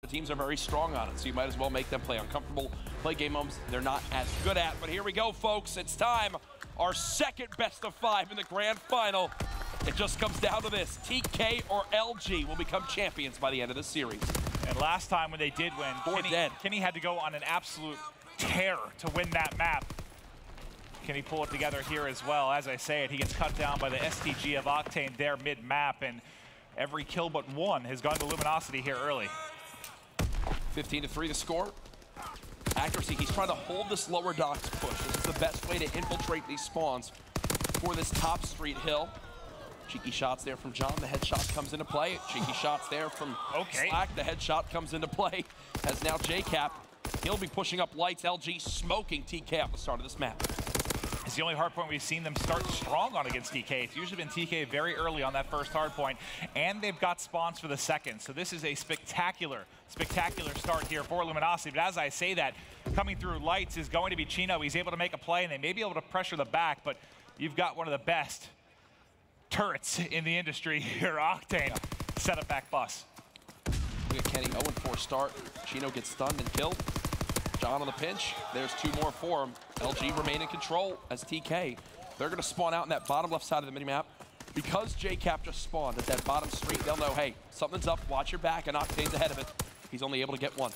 teams are very strong on it, so you might as well make them play uncomfortable, play game moments they're not as good at. But here we go, folks. It's time. Our second best of 5 in the grand final. It just comes down to this. TK or LG will become champions by the end of the series. And last time when they did win, Kenny had to go on an absolute tear to win that map. Can he pull it together here as well? As I say it, he gets cut down by the STG of Octane there mid-map, and every kill but one has gone to Luminosity here early. 15-3 the score. Accuracy, he's trying to hold this lower docks push. This is the best way to infiltrate these spawns for this top street hill. Cheeky shots there from John. The headshot comes into play. Cheeky shots there from Slack. The headshot comes into play. As now JCap, he'll be pushing up lights. LG smoking TK at the start of this map. It's the only hardpoint we've seen them start strong on against TK. It's usually been TK very early on that first hardpoint, and they've got spawns for the second. So this is a spectacular start here for Luminosity. But as I say that, coming through lights is going to be Chino. He's able to make a play, and they may be able to pressure the back, but you've got one of the best turrets in the industry here, Octane. Set up back bus. We got Kenny 0-4 start. Chino gets stunned and killed. John on the pinch. There's 2 more for him. LG remain in control as TK. They're going to spawn out in that bottom left side of the minimap. Because JCap just spawned at that bottom street, they'll know, hey, something's up, watch your back, and Octane's ahead of it. He's only able to get 1.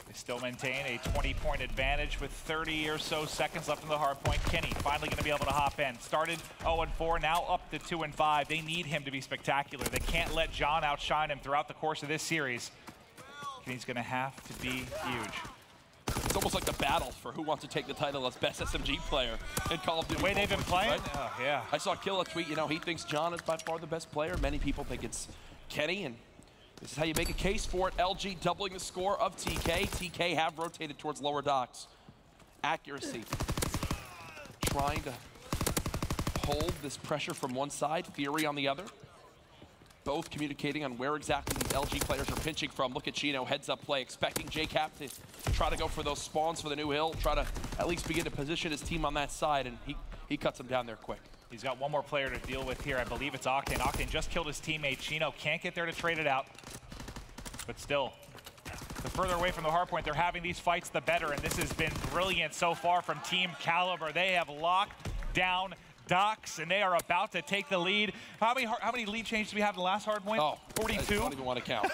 They still maintain a 20-point advantage with 30 or so seconds left in the hardpoint. Kenny finally going to be able to hop in. Started 0-4, now up to 2-5. They need him to be spectacular. They can't let John outshine him throughout the course of this series. Kenny's going to have to be huge. It's almost like the battle for who wants to take the title as best SMG player in Call of Duty. The way they've been playing? Right? Oh, yeah. I saw Killa tweet, you know, he thinks John is by far the best player. Many people think it's Kenny, and this is how you make a case for it. LG doubling the score of TK. TK have rotated towards lower docks. Accuracy. Trying to hold this pressure from one side, Fury on the other. Both communicating on where exactly these LG players are pinching from. Look at Chino, heads up play, expecting JCap to try to go for those spawns for the new hill, try to at least begin to position his team on that side, and he cuts him down there quick. He's got one more player to deal with here. I believe it's Octane. Octane just killed his teammate. Chino can't get there to trade it out. But still, the further away from the hardpoint they're having these fights, the better. And this has been brilliant so far from Team Kaliber. They have locked down docks, and they are about to take the lead. How many lead changes do we have in the last hardpoint? Oh, 42? I don't even want to count.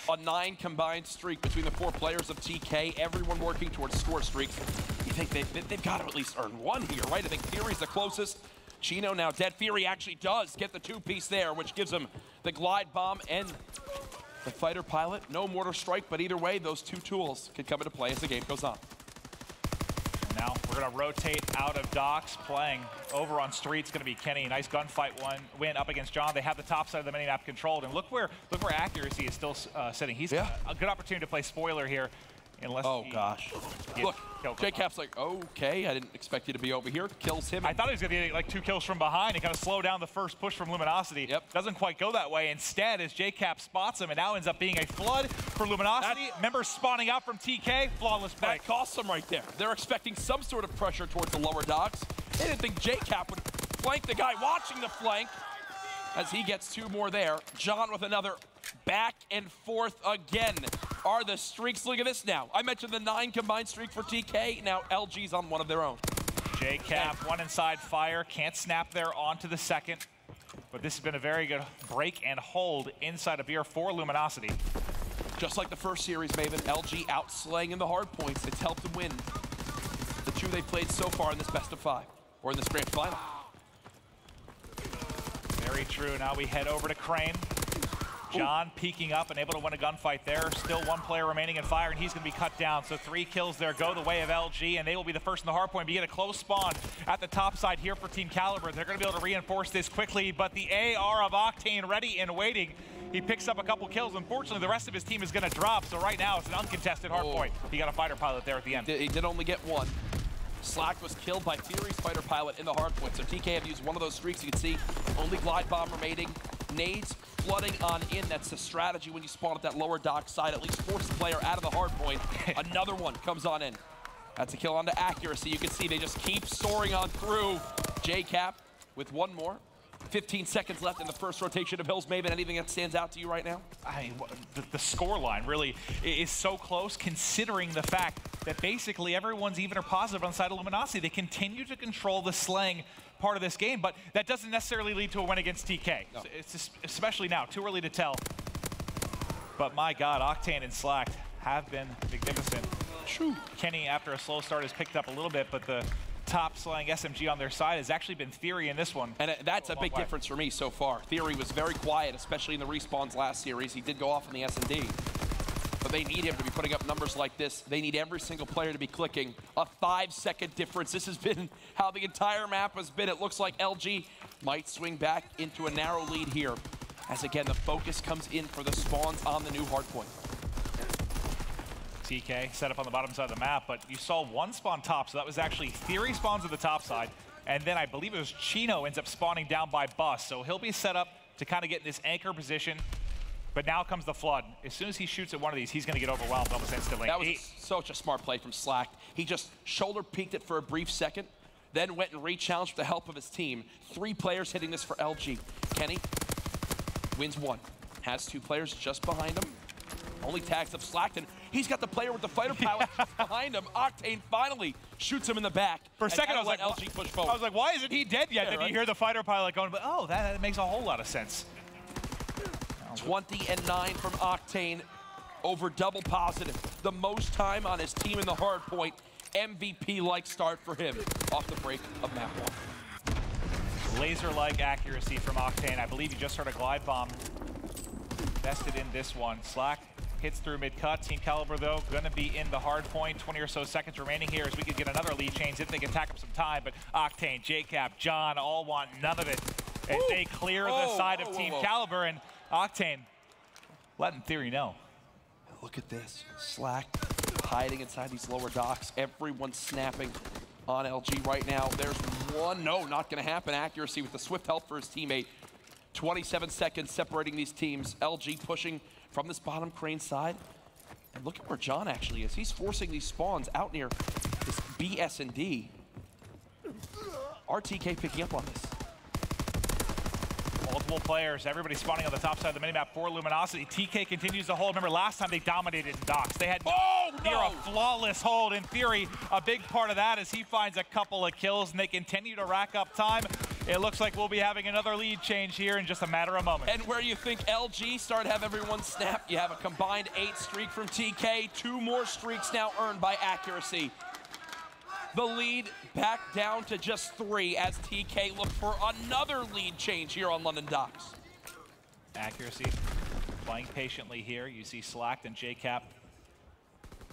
A 9 combined streak between the 4 players of TK, everyone working towards score streaks. You think they've got to at least earn 1 here, right? I think Fury's the closest. Chino now dead. Fury actually does get the 2-piece there, which gives him the glide bomb and the fighter pilot. No mortar strike, but either way, those 2 tools could come into play as the game goes on. Now we're going to rotate out of docks, playing over on streets. Going to be Kenny. Nice gunfight win up against John. They have the top side of the minimap controlled, and look where Accuracy is still sitting. He's got a good opportunity to play spoiler here. Unless gosh. Look, JCap's like, okay, I didn't expect you to be over here. Kills him. I thought he was going to get like 2 kills from behind and kind of slow down the first push from Luminosity. Doesn't quite go that way. Instead, as JCap spots him, and now ends up being a flood for Luminosity. Members spawning out from TK. Flawless play. That costs them right there. They're expecting some sort of pressure towards the lower docks. They didn't think JCap would flank the guy watching the flank as he gets 2 more there. John with another back and forth again. Are the streaks, look at this now. I mentioned the 9 combined streak for TK. Now LG's on one of their own. JCap, one inside fire, can't snap there onto the second. But this has been a very good break and hold inside of here for Luminosity. Just like the first series, Maven, LG outslaying in the hard points. It's helped them win the 2 they've played so far in this best of 5, or in this grand final. Very true. Now we head over to Crane. John peeking up and able to win a gunfight there. Still 1 player remaining in fire, and he's going to be cut down. So 3 kills there go the way of LG, and they will be the first in the hardpoint. We get a close spawn at the top side here for Team Kaliber. They're going to be able to reinforce this quickly, but the AR of Octane ready and waiting. He picks up a couple kills. Unfortunately, the rest of his team is going to drop, so right now it's an uncontested hardpoint. He got a fighter pilot there at the end. He did only get 1. Slack was killed by Fury's fighter pilot in the hardpoint, so TK have used one of those streaks. You can see only glide bomb remaining. Nades flooding on in. That's the strategy when you spawn at that lower dock side. At least force the player out of the hard point. Another one comes on in. That's a kill onto Accuracy. You can see they just keep soaring on through. JCap with 1 more. 15 seconds left in the first rotation of Hills. Maven, anything that stands out to you right now? I mean, the score line really is so close, considering the fact that basically everyone's even or positive on the side of Luminosity. They continue to control the slaying part of this game, but that doesn't necessarily lead to a win against TK. No. It's just, especially now, too early to tell. But my God, Octane and Slack have been magnificent. True. Kenny, after a slow start, has picked up a little bit, but the top slaying SMG on their side has actually been Theory in this one. And that's a big difference for me so far. Theory was very quiet, especially in the respawns last series. He did go off in the S&D. But they need him to be putting up numbers like this. They need every single player to be clicking. A 5-second difference. This has been how the entire map has been. It looks like LG might swing back into a narrow lead here. As again, the focus comes in for the spawns on the new hardpoint. TK set up on the bottom side of the map, but you saw one spawn top, so that was actually Theory spawns at the top side, and then I believe it was Chino ends up spawning down by Bus, so he'll be set up to kind of get in this anchor position, but now comes the Flood. As soon as he shoots at one of these, he's going to get overwhelmed almost instantly. That was such a smart play from Slack. He just shoulder peeked it for a brief second, then went and re-challenged with the help of his team. 3 players hitting this for LG. Kenny wins 1, has 2 players just behind him. Only tags of Slackton. He's got the player with the fighter pilot just behind him. Octane finally shoots him in the back. For a second, I was like, LG push forward. I was like, why isn't he dead yet? Yeah, Then right? you hear the fighter pilot going, but oh, that makes a whole lot of sense. 20 and 9 from Octane over double positive. The most time on his team in the hard point. MVP-like start for him off the break of map 1. Laser-like accuracy from Octane. I believe you just heard a glide bomb vested in this one. Slack hits through mid-cut. Team Kaliber, though, going to be in the hard point. 20 or so seconds remaining here as we could get another lead change if they can tack up some time. But Octane, JCap, John all want none of it as they clear the side of Team Kaliber. And Octane letting Theory know. Look at this. Slack hiding inside these lower docks. Everyone's snapping on LG right now. There's one. No, not going to happen. Accuracy with the swift help for his teammate. 27 seconds separating these teams. LG pushing from this bottom crane side. And look at where John actually is. He's forcing these spawns out near this BS&D. RTK picking up on this. Multiple players, everybody spawning on the top side of the minimap for Luminosity. TK continues to hold. Remember, last time they dominated in docks. They had near a flawless hold. In Theory, a big part of that is he finds a couple of kills, and they continue to rack up time. It looks like we'll be having another lead change here in just a matter of moments. And where you think LG start have everyone snap, you have a combined 8 streak from TK. 2 more streaks now earned by Accuracy. The lead back down to just 3 as TK look for another lead change here on London Docks. Accuracy playing patiently here. You see Slacked and JCap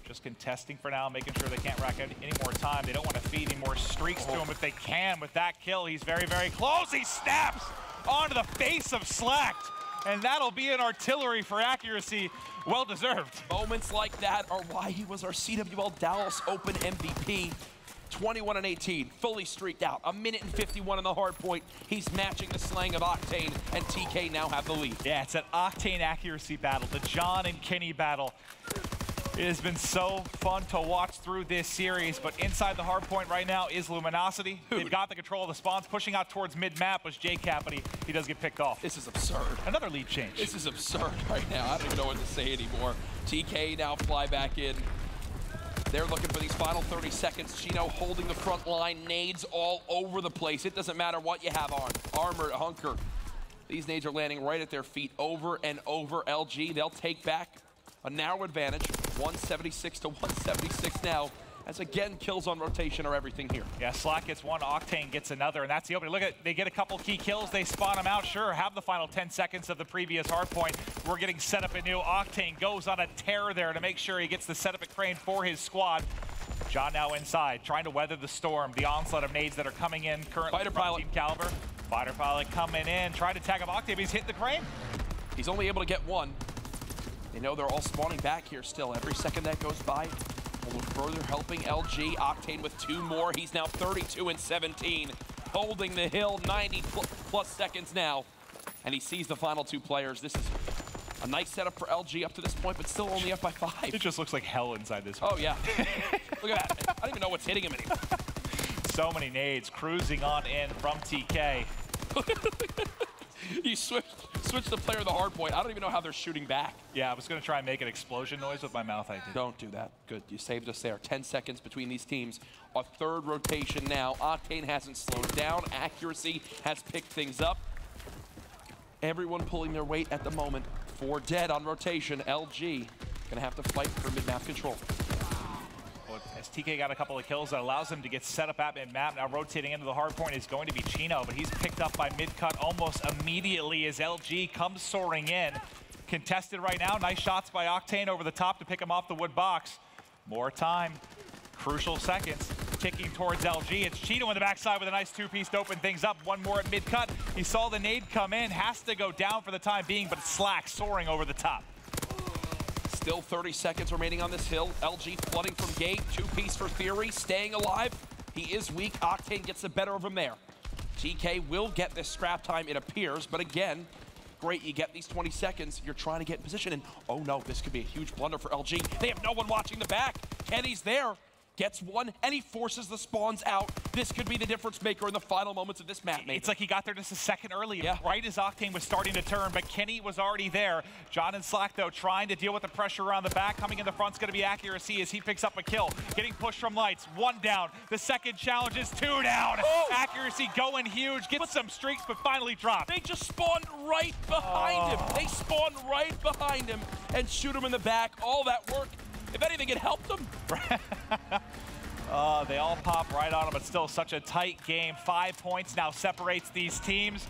just contesting for now, making sure they can't rack out any more time. They don't want to feed any more streaks to him if they can. With that kill, he's very, very close. He snaps onto the face of Slacked, and that'll be an artillery for Accuracy. Well deserved. Moments like that are why he was our CWL Dallas Open MVP. 21 and 18, fully streaked out. 1 minute and 51 in the hard point. He's matching the slang of Octane, and TK now have the lead. Yeah, it's an Octane Accuracy battle, the John and Kenny battle. It has been so fun to watch through this series, but inside the hard point right now is Luminosity. They've got the control of the spawns. Pushing out towards mid-map was JCap, but he does get picked off. This is absurd. Another lead change. This is absurd right now. I don't even know what to say anymore. TK now fly back in. They're looking for these final 30 seconds. Chino holding the front line. Nades all over the place. It doesn't matter what you have on. Armor, hunker. These nades are landing right at their feet over and over. LG, they'll take back a narrow advantage. 176 to 176 now. As again, kills on rotation are everything here. Yeah, Slack gets one, Octane gets another, and that's the opening. Look at, they get a couple key kills, they spawn them out. Sure, have the final 10 seconds of the previous hardpoint. We're getting set up anew. Octane goes on a tear there to make sure he gets the setup at crane for his squad. John now inside, trying to weather the storm, the onslaught of nades that are coming in currently Fighter from pilot. Team Kaliber. Fighter pilot coming in, trying to tag up Octane, but he's hitting the crane. He's only able to get one. They know they're all spawning back here still. Every second that goes by, a little further helping LG. Octane with 2 more. He's now 32 and 17. Holding the hill, 90 plus seconds now. And he sees the final 2 players. This is a nice setup for LG up to this point, but still only up by 5. It just looks like hell inside this. Oh, yeah. Look at that. I don't even know what's hitting him anymore. So many nades cruising on in from TK. You switch the player of the hard point. I don't even know how they're shooting back. Yeah, I was going to try and make an explosion noise with my mouth. I did. Don't do that. Good. You saved us there. 10 seconds between these teams. A third rotation now. Octane hasn't slowed down. Accuracy has picked things up. Everyone pulling their weight at the moment. 4 dead on rotation. LG gonna have to fight for mid-map control. Well, as TK got a couple of kills, that allows him to get set up at mid-map. Now rotating into the hard point is going to be Chino, but he's picked up by mid-cut almost immediately as LG comes soaring in. Contested right now. Nice shots by Octane over the top to pick him off the wood box. More time. Crucial seconds. Ticking towards LG. It's Chino in the backside with a nice 2-piece to open things up. One more at mid-cut. He saw the nade come in. Has to go down for the time being, but it's Slack soaring over the top. Still 30 seconds remaining on this hill. LG flooding from gate. 2-piece for Theory. Staying alive. He is weak. Octane gets the better of him there. TK will get this scrap time, it appears. But again, great, you get these 20 seconds. You're trying to get in position. And oh no, this could be a huge blunder for LG. They have no one watching the back. Kenny's there. Gets one, and he forces the spawns out. This could be the difference maker in the final moments of this map, maybe. It's like he got there just a second early, yeah. Right as Octane was starting to turn, but Kenny was already there. John and Slack, though, trying to deal with the pressure around the back. Coming in the front's going to be Accuracy as he picks up a kill. Getting pushed from Lights, 1 down. The second challenge is 2 down. Oh. Accuracy going huge, gets some streaks, but finally dropped. They just spawned right behind him. They spawned right behind him and shoot him in the back. All that work, if anything, it helped them. They all pop right on him, but still such a tight game. 5 points now separates these teams.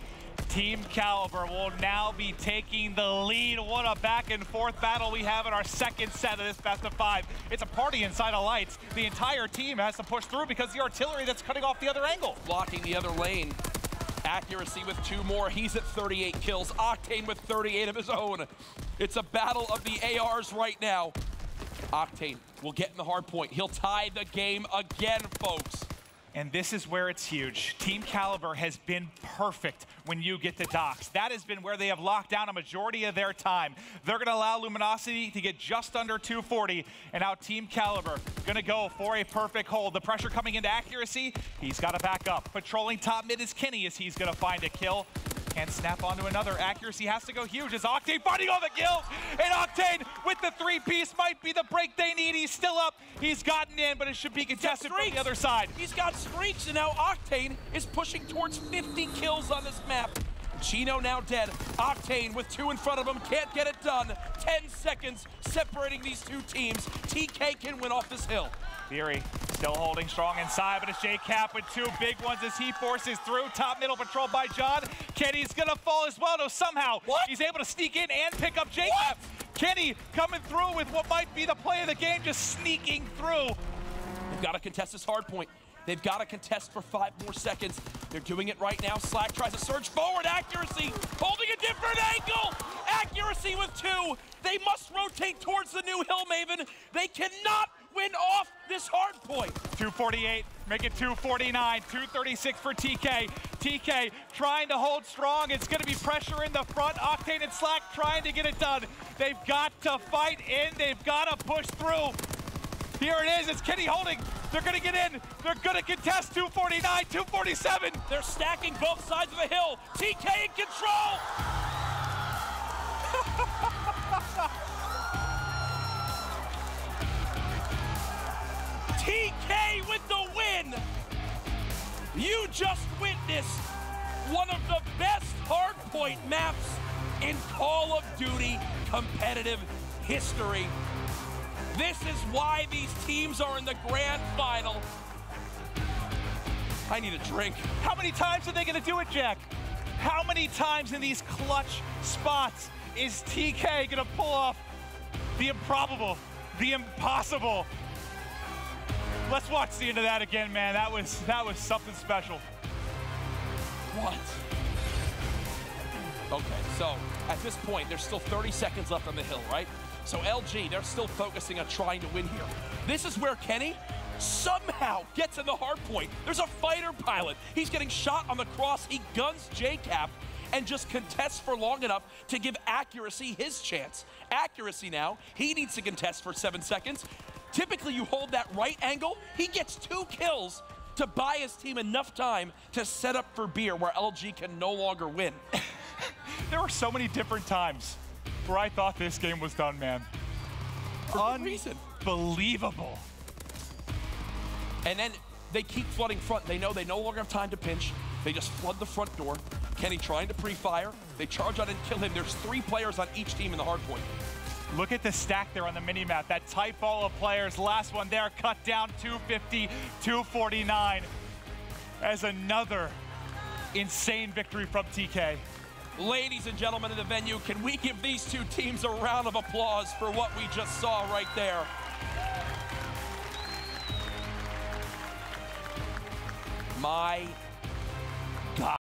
Team Kaliber will now be taking the lead. What a back and forth battle we have in our second set of this best of 5. It's a party inside of Lights. The entire team has to push through because the artillery that's cutting off the other angle. Blocking the other lane. Accuracy with 2 more. He's at 38 kills. Octane with 38 of his own. It's a battle of the ARs right now. Octane will get in the hard point. He'll tie the game again, folks. And this is where it's huge. Team Kaliber has been perfect when you get to docks. That has been where they have locked down a majority of their time. They're going to allow Luminosity to get just under 240, and now Team Kaliber going to go for a perfect hold. The pressure coming into Accuracy, he's got to back up. Patrolling top mid is Kenny as he's going to find a kill. And snap onto another. Accuracy has to go huge as Octane finding all the kills. And Octane with the 3-piece might be the break they need. He's still up. He's gotten in, but it should be contested from the other side. He's got streaks, and now Octane is pushing towards 50 kills on this map. Chino now dead. Octane with 2 in front of him. Can't get it done. 10 seconds separating these 2 teams. TK can win off this hill. Theory still holding strong inside, but it's J-Cap with 2 big ones as he forces through. Top middle patrolled by John. Kenny's gonna fall as well, though somehow he's able to sneak in and pick up J-Cap. Kenny coming through with what might be the play of the game, just sneaking through. They've got to contest this hard point. They've got to contest for 5 more seconds. They're doing it right now. Slack tries to surge forward. Accuracy holding a different angle. Accuracy with 2. They must rotate towards the new hill, Maven. They cannot win off this hard point. 248, make it 249, 236 for TK. TK trying to hold strong. It's going to be pressure in the front. Octane and Slack trying to get it done. They've got to fight in. They've got to push through. Here it is. It's Kenny holding. They're going to get in. They're going to contest 249, 247. They're stacking both sides of the hill. TK in control. TK with the win! You just witnessed one of the best hardpoint maps in Call of Duty competitive history. This is why these teams are in the grand final. I need a drink. How many times are they going to do it, Jack? How many times in these clutch spots is TK going to pull off the improbable, the impossible? Let's watch the end of that again, man. That was something special. What? Okay, so at this point, there's still 30 seconds left on the hill, right? So LG, they're still focusing on trying to win here. This is where Kenny somehow gets in the hard point. There's a fighter pilot. He's getting shot on the cross. He guns J-Cap and just contests for long enough to give Accuracy his chance. Accuracy now, he needs to contest for 7 seconds. Typically, you hold that right angle. He gets 2 kills. to buy his team enough time to set up for beer where LG can no longer win. There were so many different times where I thought this game was done, man. For good reason. Unbelievable. And then they keep flooding front. They know they no longer have time to pinch. They just flood the front door. Kenny trying to pre-fire. They charge out and kill him. There's 3 players on each team in the hard point. Look at the stack there on the mini-map. That tight ball of players. Last one there, cut down 250, 249. As another insane victory from TK. Ladies and gentlemen in the venue, can we give these 2 teams a round of applause for what we just saw right there? My